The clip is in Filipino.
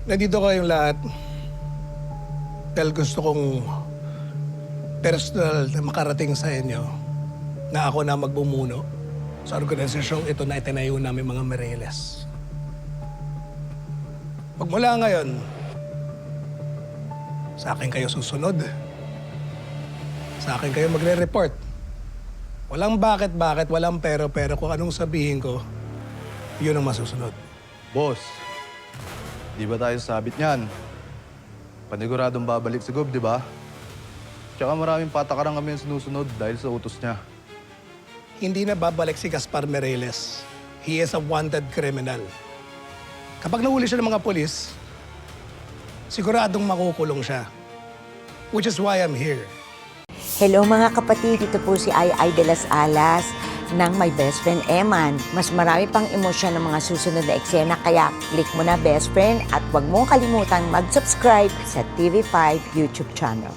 Nandito kayong lahat dahil gusto kong personal na makarating sa inyo na ako na magbumuno sa organisasyong ito na itinayo namin mga Mireles. Magmula ngayon, sa akin kayo susunod. Sa akin kayo magre-report. Walang bakit-bakit, walang pero-pero. Kung anong sabihin ko, yun ang masusunod. Boss, di ba tayo sabit niyan? Paniguradong babalik sa gob, di ba? Tsaka maraming patakaran kami yung sinusunod dahil sa utos niya. Hindi na babalik si Gaspar Mireles. He is a wanted criminal. Kapag nahuli siya ng mga polis, siguradong makukulong siya. Which is why I'm here. Hello mga kapatid, ito po si Ai de las Alas ng My Best Friend Eman. Mas marami pang emosyon ng mga susunod na eksena kaya click mo na best friend at huwag mong kalimutang mag-subscribe sa TV5 YouTube channel.